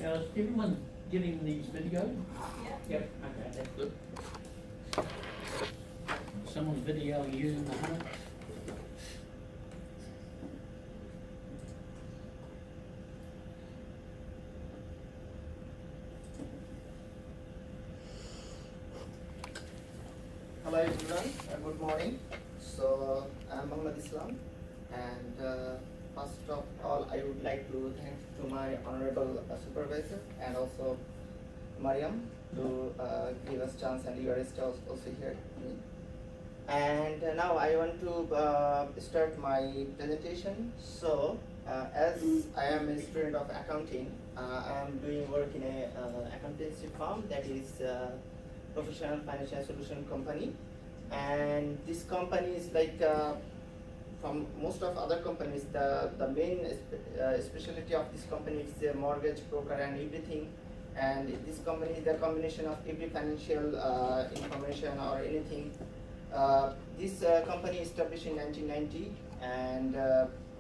Now, is everyone getting these videos? Yeah. Yep, okay, that's good. Someone's video using the hunt. Hello everyone, good morning. So I'm Muhammad Islam, and first of all I would like to thank to my honorable supervisor and also Mariam to give us chance, and you are also here. And now I want to start my presentation. So as I am a student of accounting, I am doing work in a accountancy firm, that is professional financial solution company. And this company is like from most of other companies, the main specialty of this company is the mortgage broker and everything. And this company is the combination of every financial information or anything. This company established in 1990, and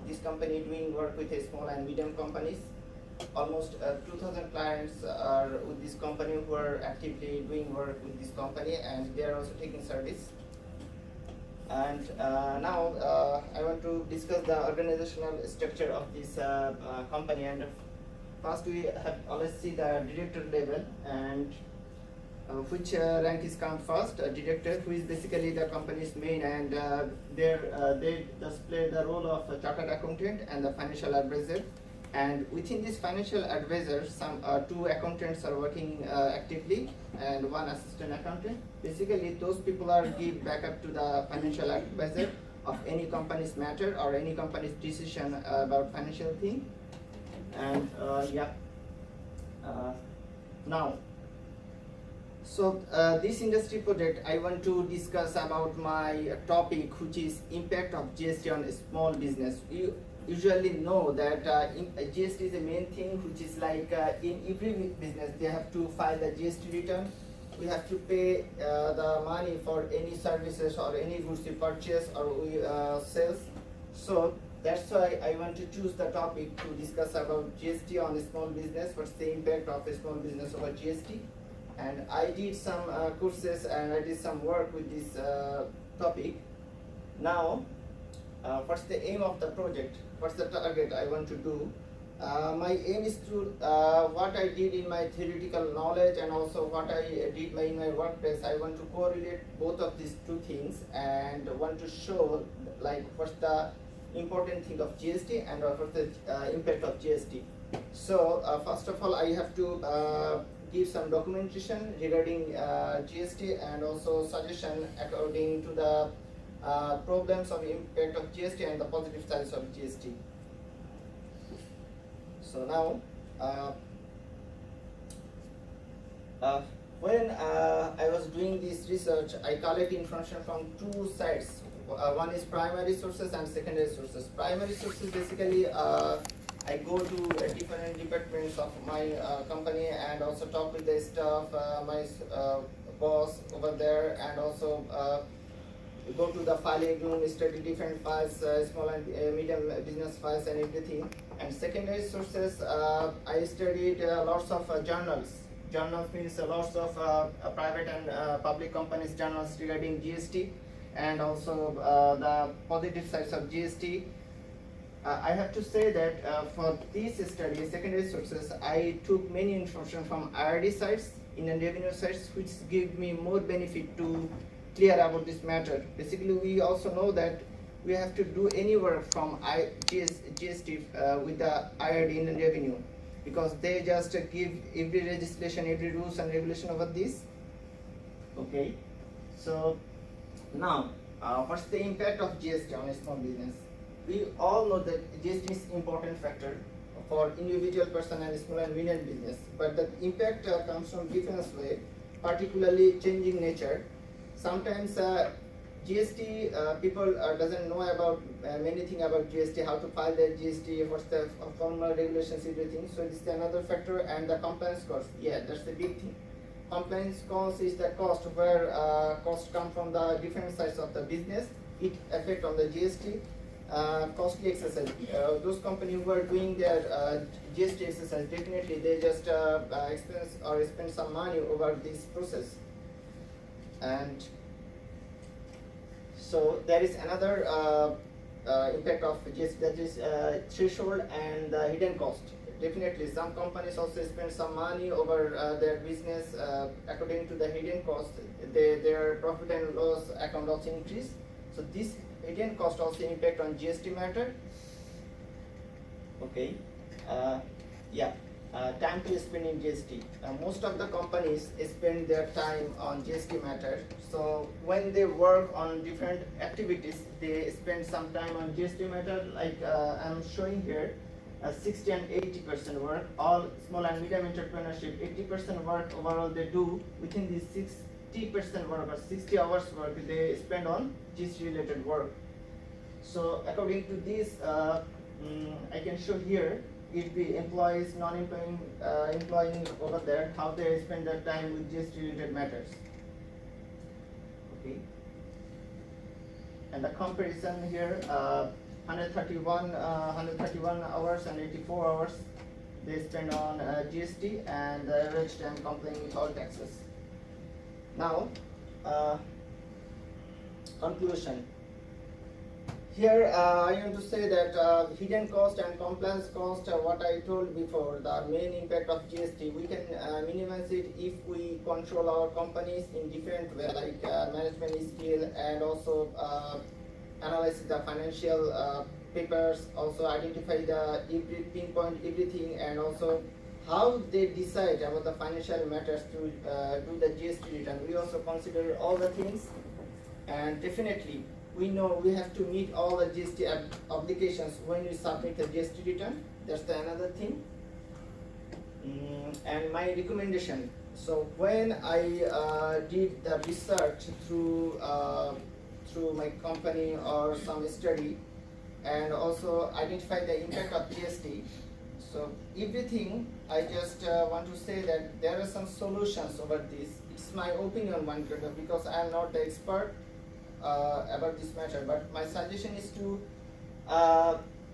this company doing work with a small and medium companies. Almost 2,000 clients are with this company who are actively doing work with this company, and they are also taking service. And now I want to discuss the organizational structure of this company. And first we have always see the director level, and which rank is come first, director, who is basically the company's main, and they just play the role of a chartered accountant and the financial advisor. And within this financial advisor, some two accountants are working actively, and one assistant accountant. Basically, those people are give backup to the financial advisor of any company's matter or any company's decision about financial thing. And now, so this industry project, I want to discuss about my topic, which is impact of GST on small business. You usually know that GST is the main thing, which is like in every business they have to file the GST return. We have to pay the money for any services or any goods we purchase or we sell. So that's why I want to choose the topic to discuss about GST on a small business. What's the impact of a small business over GST? And I did some courses and I did some work with this topic. Now, what's the aim of the project? What's the target I want to do? My aim is to what I did in my theoretical knowledge and also what I did in my workplace. I want to correlate both of these two things and want to show like what's the important thing of GST and what's the impact of GST. So first of all, I have to give some documentation regarding GST and also suggestion according to the problems of impact of GST and the positive sides of GST. So now, when I was doing this research, I collect information from two sides. One is primary sources and secondary sources. Primary sources basically I go to different departments of my company and also talk with the staff, my boss over there, and also go to the filing room, study different files, small and medium business files and everything. And secondary sources, I studied lots of journals. Journals means lots of private and public companies journals regarding GST and also the positive sides of GST. I have to say that for this study, secondary sources, I took many information from IRD sites, Indian revenue sites, which give me more benefit to clear about this matter. Basically, we also know that we have to do any work from GST with the IRD Indian revenue, because they just give every legislation, every rules and regulation over this. Okay, so now what's the impact of GST on a small business? We all know that GST is important factor for individual person and small and medium business, but the impact comes from different way, particularly changing nature. Sometimes GST people doesn't know about many things about GST, how to file their GST, what's the formal regulations, everything. So this is another factor. And the compliance cost, yeah, that's the big thing. Compliance cost is the cost where costs come from the different sides of the business. It affect on the GST. costly exercise. Those companies who are doing their GST exercise, definitely they just expense or spend some money over this process. And so there is another impact of GST, that is threshold and hidden cost. Definitely, some companies also spend some money over their business according to the hidden cost. Their profit and loss account also increase. So this hidden cost also impact on GST matter. Okay, yeah. Time to spend in GST. Most of the companies spend their time on GST matter. So when they work on different activities, they spend some time on GST matter. Like I'm showing here, 60 and 80% work. All small and medium entrepreneurship, 80% work overall they do. Within these 60% work or 60 hours work, they spend on GST related work. So according to this, I can show here if the employees, non-employing employing over there, how they spend their time with GST related matters. Okay. And the comparison here, 131 hours and 84 hours they spend on GST, and the average time complying with all taxes. Now, conclusion. Here I want to say that hidden cost and compliance cost, what I told before, the main impact of GST, we can minimize it if we control our companies in different way, like management skill, and also analyze the financial papers, also identify the pinpoint everything, and also how they decide about the financial matters to do the GST return. We also consider all the things, and definitely we know we have to meet all the GST obligations when we submit the GST return. That's another thing. And my recommendation. So when I did the research through my company or some study, and also identify the impact of GST. So everything, I just want to say that there are some solutions over this. It's my opinion, one kind of, because I am not the expert about this matter, but my suggestion is to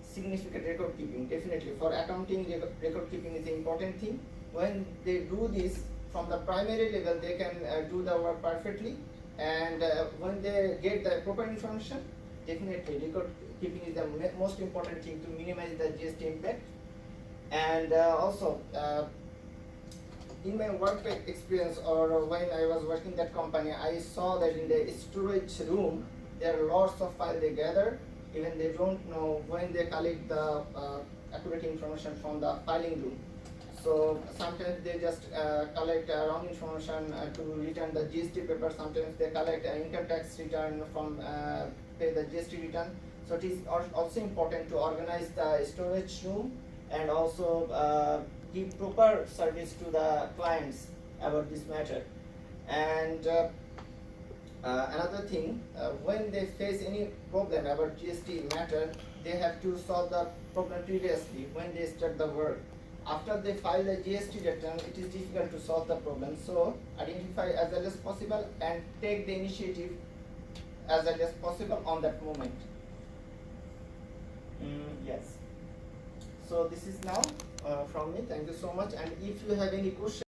significant record keeping. Definitely for accounting, record keeping is an important thing. When they do this from the primary level, they can do the work perfectly, and when they get the proper information, definitely record keeping is the most important thing to minimize the GST impact. And also in my work experience, or when I was working that company, I saw that in the storage room there are lots of files they gather. Even they don't know when they collect the accurate information from the filing room. So sometimes they just collect wrong information to return the GST paper. Sometimes they collect income tax return from pay the GST return. So it is also important to organize the storage room, and also give proper service to the clients about this matter. And another thing, when they face any problem about GST matter, they have to solve the problem previously when they start the work. After they file the GST return, it is difficult to solve the problem. So identify as early as possible and take the initiative as early as possible on that moment. Yes. So this is now from me. Thank you so much. And if you have any questions,